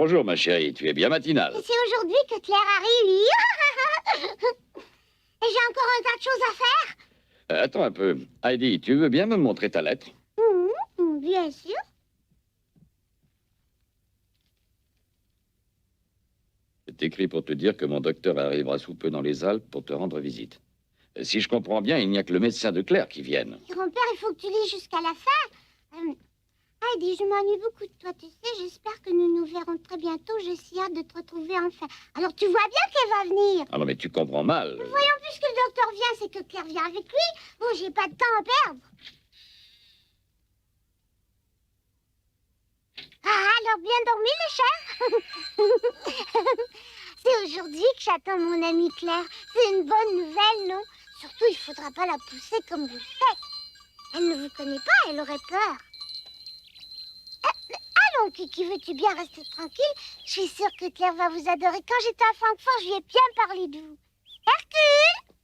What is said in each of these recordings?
Bonjour, ma chérie, tu es bien matinale. C'est aujourd'hui que Claire arrive. Et j'ai encore un tas de choses à faire. Attends un peu. Heidi, tu veux bien me montrer ta lettre? Bien sûr. C'est écrit pour te dire que mon docteur arrivera sous peu dans les Alpes pour te rendre visite. Si je comprends bien, il n'y a que le médecin de Claire qui vienne. Grand-père, il faut que tu lises jusqu'à la fin. Heidi, je m'ennuie beaucoup de toi, tu sais. J'espère que nous nous verrons très bientôt. J'ai si hâte de te retrouver enfin. Alors, tu vois bien qu'elle va venir. Ah non, mais tu comprends mal. Voyons, puisque le docteur vient, c'est que Claire vient avec lui. Bon, j'ai pas de temps à perdre. Ah, alors bien dormi, les chers. C'est aujourd'hui que j'attends mon amie Claire. C'est une bonne nouvelle, non? Surtout, il faudra pas la pousser comme vous le faites. Elle ne vous connaît pas, elle aurait peur. Allons, Kiki, veux-tu bien rester tranquille? Je suis sûre que Claire va vous adorer. Quand j'étais à Francfort, je lui ai bien parlé de vous. Hercule!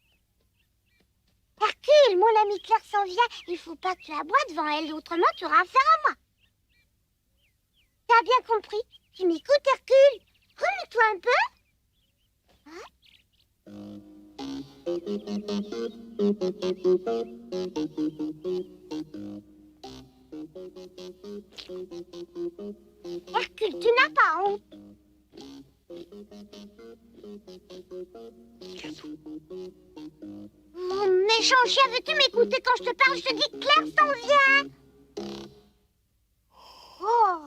Hercule, mon amie Claire s'en vient. Il faut pas que tu aboies devant elle, autrement tu auras affaire à moi. T'as bien compris? Tu m'écoutes, Hercule? Remue-toi un peu. Hercule, tu n'as pas honte. Oh, méchant chien, veux-tu m'écouter quand je te parle? Je te dis que Claire s'en vient. Oh.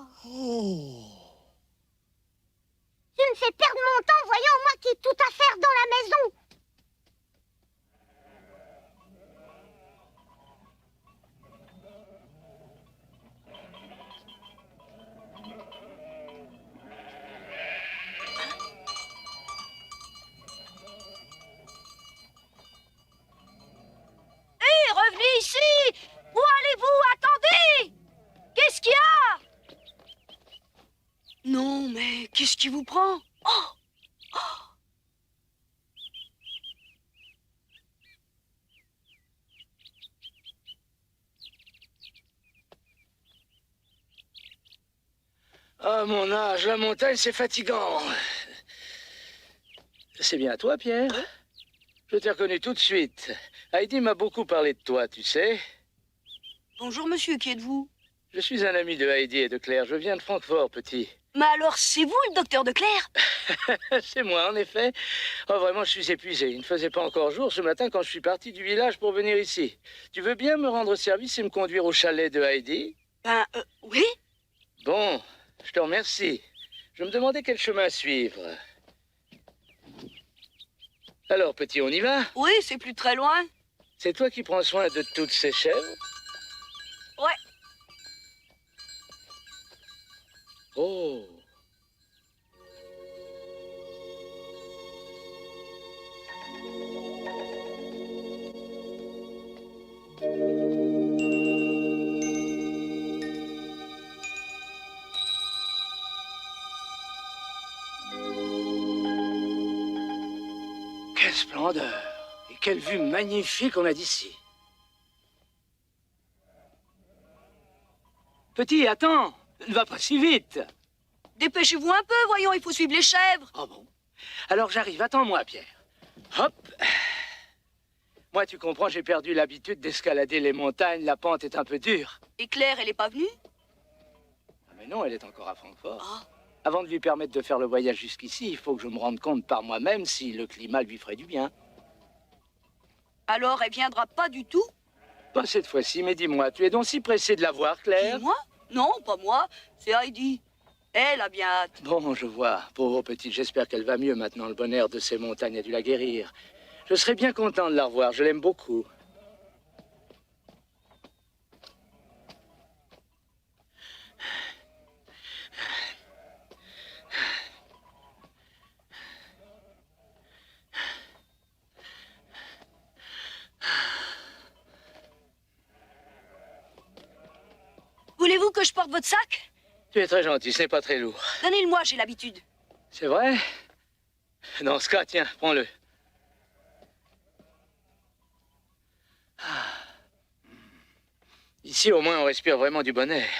Tu me fais perdre mon temps, voyons, moi qui ai tout à faire dans la maison. Hé, revenez ici! Où allez-vous? Attendez! Qu'est-ce qu'il y a? Non, mais qu'est-ce qui vous prend? Oh! À mon âge, la montagne, c'est fatigant. C'est bien toi, Pierre? Je t'ai reconnu tout de suite. Heidi m'a beaucoup parlé de toi, tu sais. Bonjour, monsieur, qui êtes-vous? Je suis un ami de Heidi et de Claire. Je viens de Francfort, petit. Mais alors, c'est vous, le docteur de Claire? C'est moi, en effet. Oh, vraiment, je suis épuisé. Il ne faisait pas encore jour ce matin quand je suis parti du village pour venir ici. Tu veux bien me rendre service et me conduire au chalet de Heidi? Oui. Bon, je te remercie. Je me demandais quel chemin suivre. Alors, petit, on y va? Oui, c'est plus très loin. C'est toi qui prends soin de toutes ces chèvres? Ouais. Oh. Quelle splendeur! Et quelle vue magnifique on a d'ici! Petit, attends! Ne va pas si vite! Dépêchez-vous un peu, voyons, il faut suivre les chèvres. Oh bon? Alors j'arrive, attends-moi, Pierre. Hop! Moi, tu comprends, j'ai perdu l'habitude d'escalader les montagnes, la pente est un peu dure. Et Claire, elle est pas venue? Ah, mais non, elle est encore à Francfort. Ah. Avant de lui permettre de faire le voyage jusqu'ici, il faut que je me rende compte par moi-même si le climat lui ferait du bien. Alors, elle viendra pas du tout? Pas cette fois-ci, mais dis-moi, tu es donc si pressé de la voir, Claire? Qui, moi? Non, pas moi. C'est Heidi. Elle a bien hâte. Bon, je vois. Pauvre petite, j'espère qu'elle va mieux maintenant. Le bon air de ces montagnes a dû la guérir. Je serais bien content de la revoir, je l'aime beaucoup. Voulez-vous que je porte votre sac? Tu es très gentil, ce n'est pas très lourd. Donnez-le-moi, j'ai l'habitude. C'est vrai? Dans ce cas, tiens, prends-le. Ici, au moins, on respire vraiment du bon air.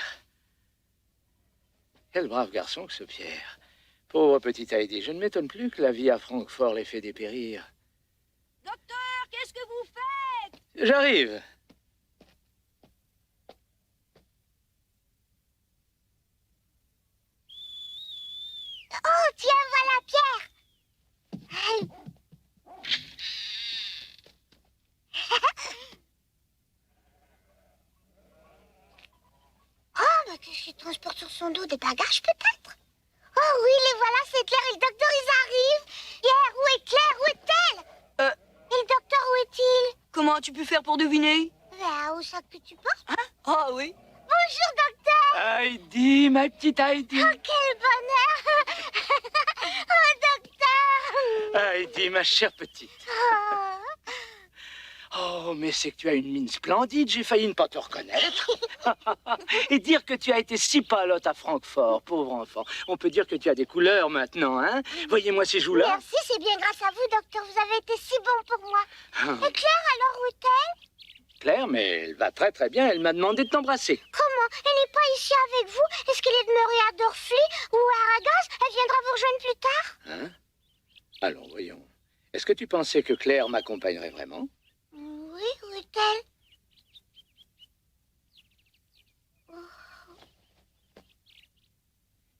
Quel brave garçon que ce Pierre. Pauvre petite Heidi, je ne m'étonne plus que la vie à Francfort l'ait fait dépérir. Docteur, qu'est-ce que vous faites? J'arrive. Oh, tiens, voilà Pierre. Oh, mais qu'est-ce qu'il transporte sur son dos? Des bagages peut-être? Oh oui, les voilà, c'est Claire et le docteur, ils arrivent. Pierre, où est Claire? Où est-elle? Et le docteur, où est-il? Comment tu peux faire pour deviner? Ben, au sac que tu portes. Ah oui. Bonjour, docteur. Heidi, ma petite Heidi. Oh, quel bonheur. Oh, docteur. Heidi, ma chère petite. Oh. Oh, mais c'est que tu as une mine splendide, j'ai failli ne pas te reconnaître. Et dire que tu as été si palote à Francfort, pauvre enfant. On peut dire que tu as des couleurs maintenant, hein? Voyez-moi ces joues-là. Merci, c'est bien grâce à vous, docteur. Vous avez été si bon pour moi. Et Claire, alors, où est-elle? Claire, mais elle va très très bien, elle m'a demandé de t'embrasser. Comment? Elle n'est pas ici avec vous? Est-ce qu'elle est demeurée à Dorfli ou à Aragaz? Elle viendra vous rejoindre plus tard? Hein? Allons, voyons. Est-ce que tu pensais que Claire m'accompagnerait vraiment? Oui, où est-elle?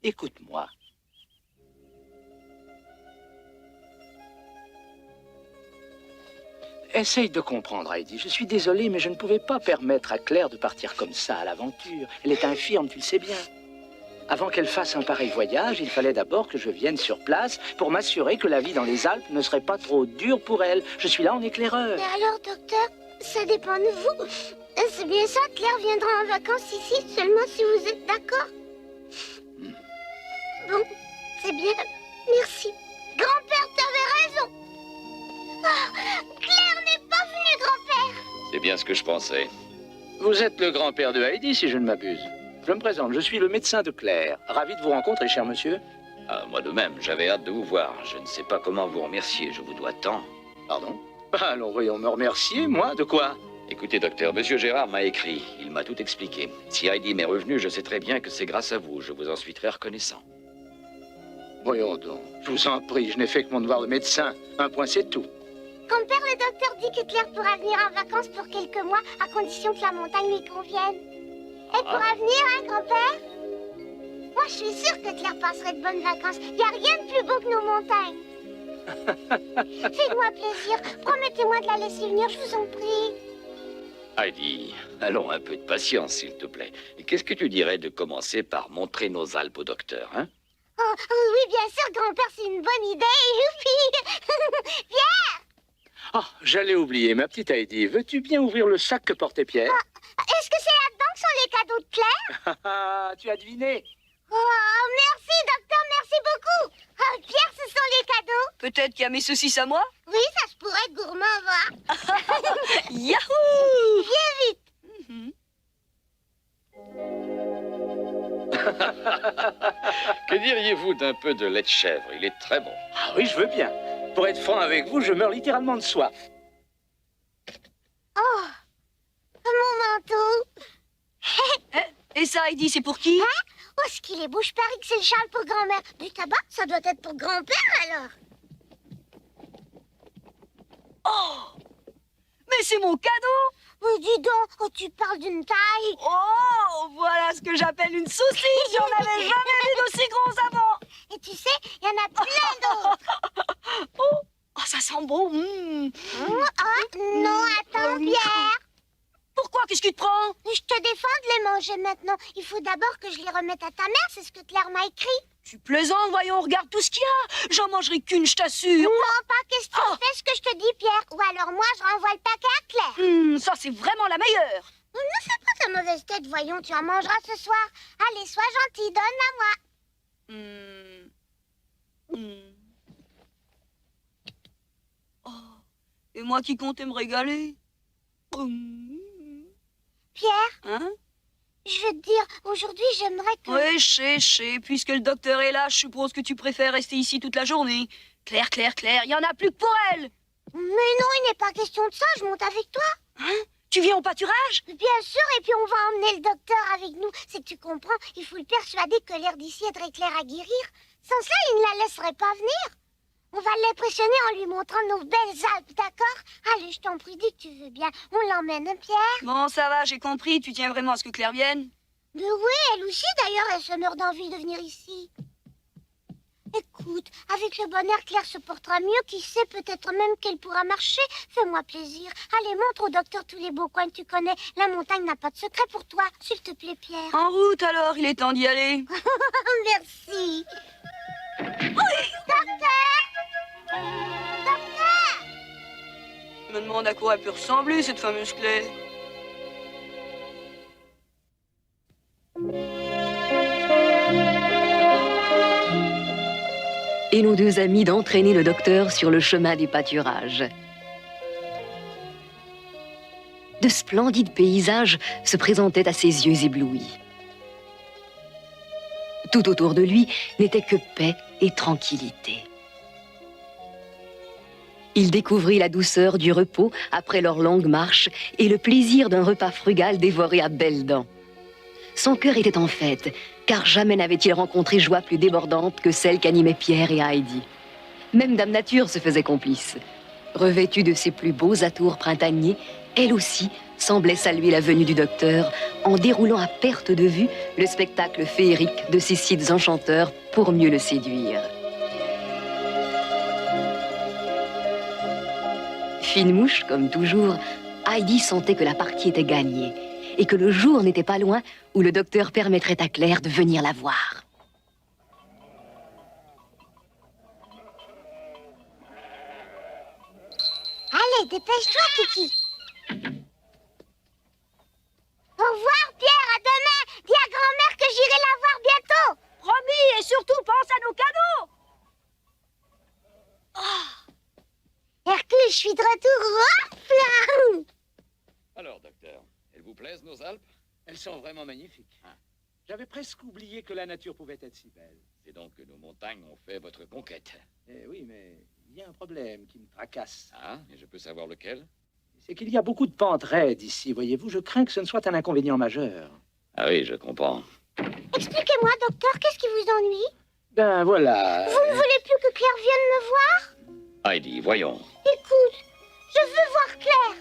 Écoute-moi. Essaye de comprendre, Heidi. Je suis désolé, mais je ne pouvais pas permettre à Claire de partir comme ça à l'aventure. Elle est infirme, tu le sais bien. Avant qu'elle fasse un pareil voyage, il fallait d'abord que je vienne sur place pour m'assurer que la vie dans les Alpes ne serait pas trop dure pour elle. Je suis là en éclaireur. Mais alors, docteur, ça dépend de vous. C'est bien ça, Claire viendra en vacances ici seulement si vous êtes d'accord. Bon, c'est bien. Merci. Grand-père, t'avais raison. Oh, Claire n'est pas venue, grand-père. C'est bien ce que je pensais. Vous êtes le grand-père de Heidi, si je ne m'abuse. Je me présente, je suis le médecin de Claire. Ravi de vous rencontrer, cher monsieur. Ah, moi de même, j'avais hâte de vous voir. Je ne sais pas comment vous remercier, je vous dois tant. Pardon? Allons, voyons me remercier, moi, de quoi? Écoutez, docteur, monsieur Gérard m'a écrit. Il m'a tout expliqué. Si Heidi m'est revenue, je sais très bien que c'est grâce à vous. Je vous en suis très reconnaissant. Voyons donc, je vous en prie, je n'ai fait que mon devoir de médecin. Un point, c'est tout. Grand-père, le docteur dit que Claire pourra venir en vacances pour quelques mois, à condition que la montagne lui convienne. Elle pourra venir, hein, grand-père? Moi, je suis sûre que Claire passerait de bonnes vacances. Il n'y a rien de plus beau que nos montagnes. Faites-moi plaisir. Promettez-moi de la laisser venir, je vous en prie. Heidi, allons un peu de patience, s'il te plaît. Et qu'est-ce que tu dirais de commencer par montrer nos Alpes au docteur, hein? Oh, oui, bien sûr, grand-père, c'est une bonne idée. Youpi. Pierre! Ah, j'allais oublier, ma petite Heidi. Veux-tu bien ouvrir le sac que portait Pierre? Est-ce que c'est là-dedans que sont les cadeaux de Claire? Ah, tu as deviné. Oh, merci, docteur, merci beaucoup. Oh, Pierre, ce sont les cadeaux. Peut-être qu'il y a mes saucisses à moi? Oui, ça se pourrait être gourmand, va. Yahoo! Viens vite. Que diriez-vous d'un peu de lait de chèvre? Il est très bon. Ah oui, je veux bien. Pour être franc avec vous, je meurs littéralement de soif. Oh, mon manteau. Et ça, Heidi, c'est pour qui? Oh, ce qu'il est beau, je parie que c'est le châle pour grand-mère. Du tabac, ça doit être pour grand-père, alors. Oh! Mais c'est mon cadeau! Oh, dis donc, oh, tu parles d'une taille. Oh! Voilà ce que j'appelle une saucisse! J'en avais jamais vu d'aussi gros avant! Et tu sais, il y en a plein d'autres. Oh! Oh, ça sent bon! Non, attends, Pierre. Pourquoi? Qu'est-ce qui te prend? Je te défends de les manger maintenant. Il faut d'abord que je les remette à ta mère, c'est ce que Claire m'a écrit. Tu plaisantes, voyons, regarde tout ce qu'il y a! J'en mangerai qu'une, je t'assure! Non, pas question, fais ce que je te dis, Pierre. Ou alors moi, je renvoie le paquet à Claire. Ça, c'est vraiment la meilleure! Ne fais pas ta mauvaise tête, voyons, tu en mangeras ce soir. Allez, sois gentil, donne-la moi. Oh, et moi qui comptais me régaler? Pierre, Hein? je veux te dire, aujourd'hui, j'aimerais que... Oui, je sais. Puisque le docteur est là, je suppose que tu préfères rester ici toute la journée. Claire, il y en a plus que pour elle! Mais non, il n'est pas question de ça, je monte avec toi. Hein? Tu viens au pâturage? Bien sûr, et puis on va emmener le docteur avec nous. C'est que tu comprends, il faut le persuader que l'air d'ici aiderait Claire à guérir. Sans cela, il ne la laisserait pas venir. On va l'impressionner en lui montrant nos belles Alpes, d'accord? Allez, je t'en prie, dis que tu veux bien. On l'emmène, hein, Pierre? Bon, ça va, j'ai compris. Tu tiens vraiment à ce que Claire vienne? Mais oui, elle aussi, d'ailleurs, elle se meurt d'envie de venir ici. Écoute, avec le bon air, Claire se portera mieux. Qui sait, peut-être même qu'elle pourra marcher. Fais-moi plaisir. Allez, montre au docteur tous les beaux coins que tu connais. La montagne n'a pas de secret pour toi. S'il te plaît, Pierre. En route, alors. Il est temps d'y aller. Merci. Docteur! Docteur! Je me demande à quoi elle peut ressembler, cette fameuse Claire. Et nos deux amis d'entraîner le docteur sur le chemin des pâturages. De splendides paysages se présentaient à ses yeux éblouis. Tout autour de lui n'était que paix et tranquillité. Il découvrit la douceur du repos après leur longue marche et le plaisir d'un repas frugal dévoré à belles dents. Son cœur était en fête, car jamais n'avait-il rencontré joie plus débordante que celle qu'animaient Pierre et Heidi. Même Dame Nature se faisait complice. Revêtue de ses plus beaux atours printaniers, elle aussi semblait saluer la venue du docteur en déroulant à perte de vue le spectacle féerique de ses sites enchanteurs pour mieux le séduire. Fine mouche, comme toujours, Heidi sentait que la partie était gagnée et que le jour n'était pas loin où le docteur permettrait à Claire de venir la voir. Allez, dépêche-toi, Kiki. Au revoir, Pierre, à demain. Dis à grand-mère que j'irai la voir bientôt. Promis, et surtout, pense à nos cadeaux. Hercule, je suis de retour. Hop là. Alors, docteur, elles vous plaisent, nos Alpes? Elles sont vraiment magnifiques. J'avais presque oublié que la nature pouvait être si belle. C'est donc que nos montagnes ont fait votre conquête. Eh oui, mais il y a un problème qui me tracasse. Ah, et je peux savoir lequel? C'est qu'il y a beaucoup de pentes raides ici, voyez-vous. Je crains que ce ne soit un inconvénient majeur. Ah oui, je comprends. Expliquez-moi, docteur, qu'est-ce qui vous ennuie? Ben voilà. Vous ne voulez plus que Claire vienne me voir? Heidi, voyons. Écoute, je veux voir Claire.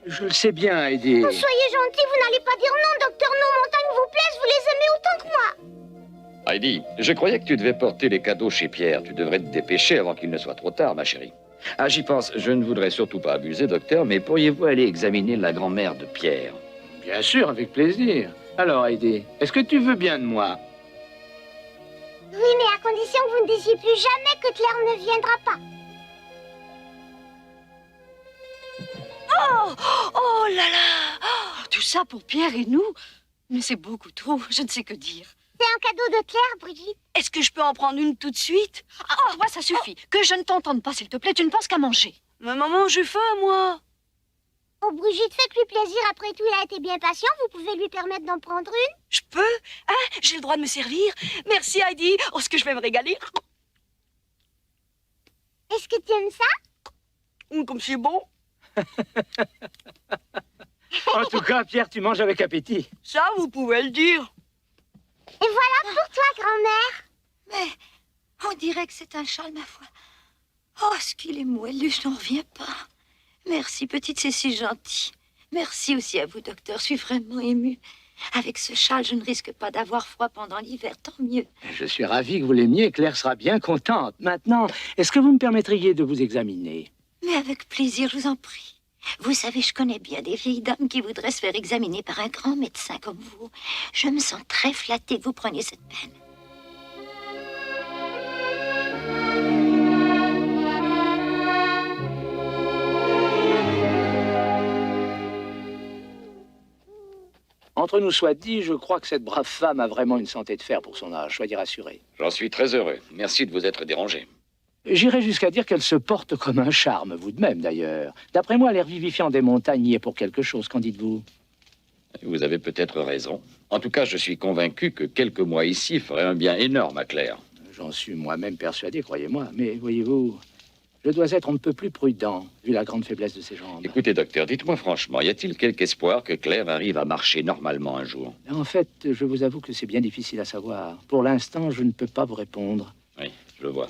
Je le sais bien, Heidi. Oh, soyez gentil, vous n'allez pas dire non, docteur. Nos montagnes vous plaisent, vous les aimez autant que moi. Heidi, je croyais que tu devais porter les cadeaux chez Pierre. Tu devrais te dépêcher avant qu'il ne soit trop tard, ma chérie. Ah, j'y pense. Je ne voudrais surtout pas abuser, docteur, mais pourriez-vous aller examiner la grand-mère de Pierre? Bien sûr, avec plaisir. Alors, Heidi, est-ce que tu veux bien de moi? Oui, mais à condition que vous ne disiez plus jamais que Claire ne viendra pas. Oh là là. Tout ça pour Pierre et nous? Mais c'est beaucoup trop, je ne sais que dire. C'est un cadeau de Claire, Brigitte. Est-ce que je peux en prendre une tout de suite? Toi, ça suffit. Que je ne t'entende pas, s'il te plaît. Tu ne penses qu'à manger. Mais maman, j'ai faim, moi. Oh, Brigitte, faites-lui plaisir. Après tout, il a été bien patient. Vous pouvez lui permettre d'en prendre une. Je peux? Hein? J'ai le droit de me servir? Merci, Heidi. Oh, ce que je vais me régaler. Est-ce que tu aimes ça? Comme c'est bon. En tout cas, Pierre, tu manges avec appétit. Ça, vous pouvez le dire. Et voilà pour toi, grand-mère. Mais on dirait que c'est un châle, ma foi. Oh, ce qu'il est moelleux, je n'en reviens pas. Merci, petite, c'est si gentil. Merci aussi à vous, docteur. Je suis vraiment émue. Avec ce châle, je ne risque pas d'avoir froid pendant l'hiver, tant mieux. Je suis ravi que vous l'aimiez. Claire sera bien contente. Maintenant, est-ce que vous me permettriez de vous examiner? Mais avec plaisir, je vous en prie. Vous savez, je connais bien des vieilles dames qui voudraient se faire examiner par un grand médecin comme vous. Je me sens très flattée que vous preniez cette peine. Entre nous soit dit, je crois que cette brave femme a vraiment une santé de fer pour son âge. Soyez rassurés. J'en suis très heureux. Merci de vous être dérangé. J'irais jusqu'à dire qu'elle se porte comme un charme, vous de même d'ailleurs. D'après moi, l'air vivifiant des montagnes y est pour quelque chose, qu'en dites-vous? Vous avez peut-être raison. En tout cas, je suis convaincu que quelques mois ici feraient un bien énorme à Claire. J'en suis moi-même persuadé, croyez-moi. Mais voyez-vous, je dois être on ne peut plus prudent, vu la grande faiblesse de ses jambes. Écoutez, docteur, dites-moi franchement, y a-t-il quelque espoir que Claire arrive à marcher normalement un jour? En fait, je vous avoue que c'est bien difficile à savoir. Pour l'instant, je ne peux pas vous répondre. Je vois.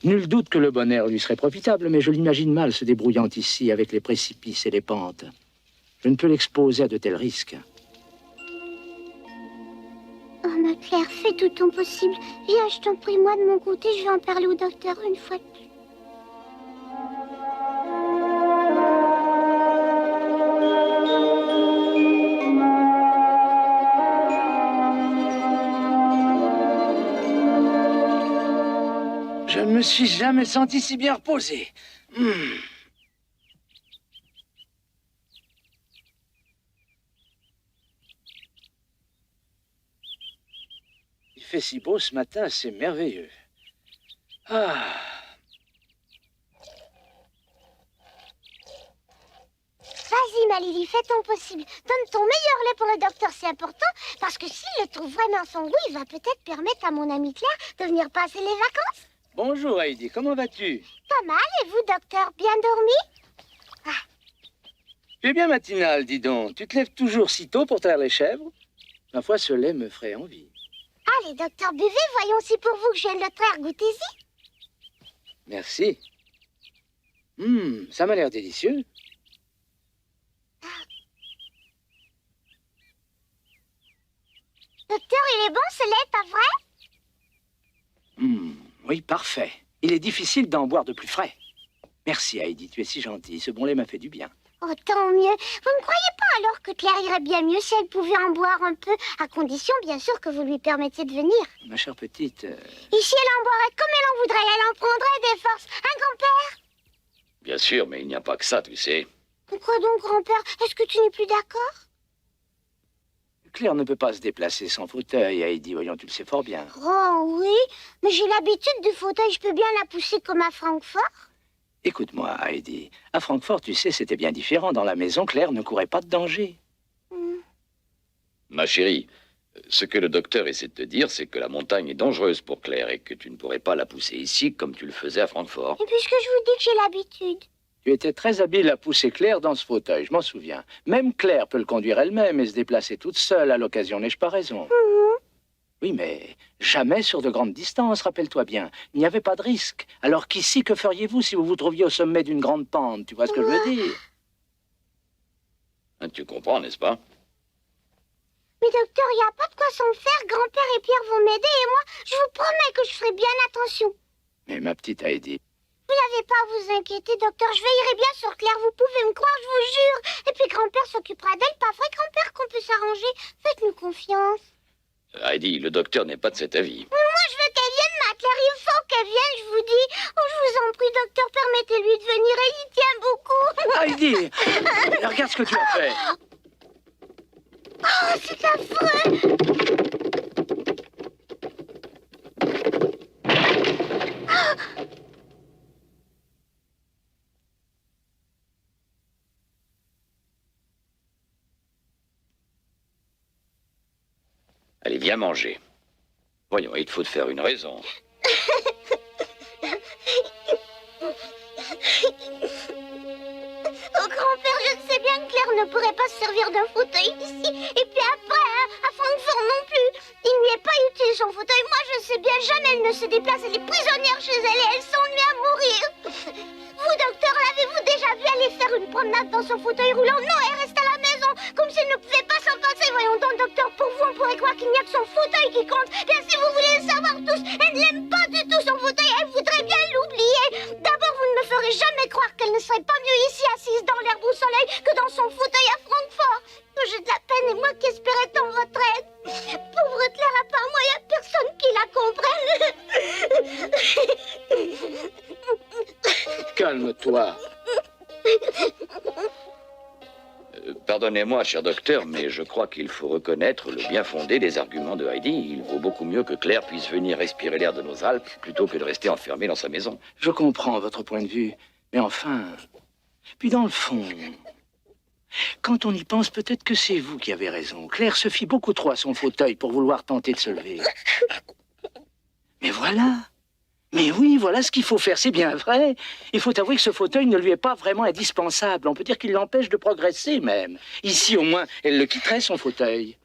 Nul doute que le bon air lui serait profitable, mais je l'imagine mal se débrouillant ici avec les précipices et les pentes. Je ne peux l'exposer à de tels risques. Oh, ma Claire, fais tout ton possible. Viens, je t'en prie, moi, de mon côté, je vais en parler au docteur une fois de plus. Je ne me suis jamais senti si bien reposé. Il fait si beau ce matin, c'est merveilleux. Ah. Vas-y, ma Lily, fais ton possible. Donne ton meilleur lait pour le docteur, c'est important, parce que s'il le trouve vraiment son goût, il va peut-être permettre à mon amie Claire de venir passer les vacances. Bonjour Heidi, comment vas-tu? Pas mal, et vous, docteur, bien dormi? Tu es bien matinal, dis donc. Tu te lèves toujours si tôt pour traire les chèvres? Ma foi, ce lait me ferait envie. Allez, docteur, buvez, voyons si pour vous que je viens de le traire, goûtez-y. Merci. Ça m'a l'air délicieux. Docteur, il est bon ce lait, pas vrai? Oui, parfait. Il est difficile d'en boire de plus frais. Merci Heidi, tu es si gentille. Ce bon lait m'a fait du bien. Oh, tant mieux. Vous ne croyez pas alors que Claire irait bien mieux si elle pouvait en boire un peu, à condition, bien sûr, que vous lui permettiez de venir. Ma chère petite... Ici, elle en boirait comme elle en voudrait. Elle en prendrait des forces. Hein, grand-père? Bien sûr, mais il n'y a pas que ça, tu sais. Pourquoi donc, grand-père? Est-ce que tu n'es plus d'accord? Claire ne peut pas se déplacer sans fauteuil, Heidi. Voyons, tu le sais fort bien. Oh, oui. Mais j'ai l'habitude du fauteuil. Je peux bien la pousser comme à Francfort. Écoute-moi, Heidi. À Francfort, tu sais, c'était bien différent. Dans la maison, Claire ne courait pas de danger. Ma chérie, ce que le docteur essaie de te dire, c'est que la montagne est dangereuse pour Claire et que tu ne pourrais pas la pousser ici comme tu le faisais à Francfort. Et puisque je vous dis que j'ai l'habitude. Tu étais très habile à pousser Claire dans ce fauteuil, je m'en souviens. Même Claire peut le conduire elle-même et se déplacer toute seule à l'occasion, n'ai-je pas raison? Oui, mais jamais sur de grandes distances, rappelle-toi bien. Il n'y avait pas de risque. Alors qu'ici, que feriez-vous si vous vous trouviez au sommet d'une grande pente? Tu vois ce que je veux dire? Tu comprends, n'est-ce pas? Mais docteur, il n'y a pas de quoi s'en faire. Grand-père et Pierre vont m'aider et moi, je vous promets que je ferai bien attention. Mais ma petite Heidi... Vous n'avez pas à vous inquiéter, docteur. Je veillerai bien sur Claire. Vous pouvez me croire, je vous jure. Et puis grand-père s'occupera d'elle. Pas vrai, grand-père, qu'on peut s'arranger? Faites-nous confiance. Heidi, le docteur n'est pas de cet avis. Mais moi, je veux qu'elle vienne, ma Claire. Il faut qu'elle vienne, je vous dis. Oh, je vous en prie, docteur, permettez-lui de venir. Et il tient beaucoup. Heidi, regarde ce que tu as fait. Oh, c'est affreux. Allez, viens manger. Voyons, il te faut te faire une raison. Oh, grand-père, je sais bien que Claire ne pourrait pas se servir d'un fauteuil ici. Et puis après, à Francfort non plus. Il n'y est pas utile son fauteuil. Moi, je sais bien, jamais elle ne se déplace. Elle est prisonnière chez elle et elle s'ennuie à mourir. Vous, docteur, l'avez-vous déjà vu aller faire une promenade dans son fauteuil roulant? Non, elle reste à la maison, comme si elle ne pouvait pas s'en passer. Voyons donc, docteur, pour vous, on pourrait croire qu'il n'y a que son fauteuil qui compte. Bien, si vous voulez le savoir tous, elle n'aime pas du tout son fauteuil. Elle voudrait bien l'oublier. D'abord, vous ne me ferez jamais croire qu'elle ne serait pas mieux ici, assise dans l'herbe au soleil, que dans son fauteuil à Francfort. J'ai de la peine, et moi qui espérais tant votre aide. Pauvre Claire, à part moi, il n'y a personne qui la comprenne. Calme-toi. Pardonnez-moi, cher docteur, mais je crois qu'il faut reconnaître le bien fondé des arguments de Heidi. Il vaut beaucoup mieux que Claire puisse venir respirer l'air de nos Alpes plutôt que de rester enfermée dans sa maison. Je comprends votre point de vue, mais enfin... Puis dans le fond... Quand on y pense, peut-être que c'est vous qui avez raison. Claire se fie beaucoup trop à son fauteuil pour vouloir tenter de se lever. Mais voilà. Mais oui, voilà ce qu'il faut faire, c'est bien vrai. Il faut avouer que ce fauteuil ne lui est pas vraiment indispensable. On peut dire qu'il l'empêche de progresser même. Ici, au moins, elle le quitterait, son fauteuil.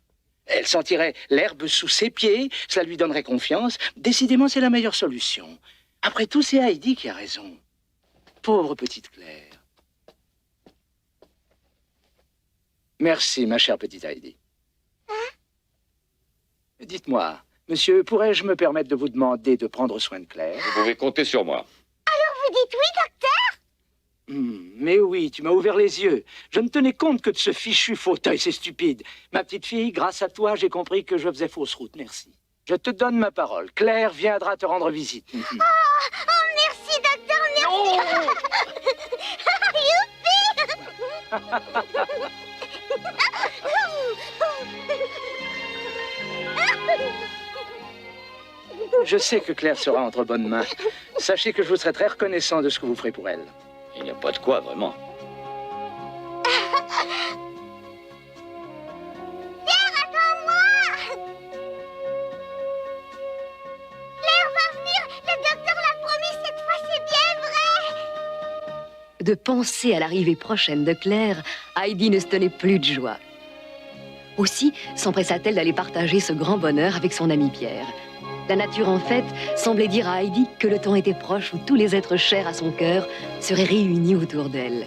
Elle sentirait l'herbe sous ses pieds, cela lui donnerait confiance. Décidément, c'est la meilleure solution. Après tout, c'est Heidi qui a raison. Pauvre petite Claire. Merci, ma chère petite Heidi. Dites-moi, monsieur, pourrais-je me permettre de vous demander de prendre soin de Claire? Vous pouvez compter sur moi. Vous dites oui, docteur? Mais oui, tu m'as ouvert les yeux. Je ne tenais compte que de ce fichu fauteuil, c'est stupide. Ma petite fille, grâce à toi, j'ai compris que je faisais fausse route, merci. Je te donne ma parole. Claire viendra te rendre visite. Merci, docteur, merci. Je sais que Claire sera entre bonnes mains. Sachez que je vous serai très reconnaissant de ce que vous ferez pour elle. Il n'y a pas de quoi, vraiment. Pierre, attends-moi. Claire va venir. Le docteur l'a promis cette fois, c'est bien vrai. De penser à l'arrivée prochaine de Claire, Heidi ne se tenait plus de joie. Aussi s'empressa-t-elle d'aller partager ce grand bonheur avec son ami Pierre. La nature, en fait, semblait dire à Heidi que le temps était proche où tous les êtres chers à son cœur seraient réunis autour d'elle.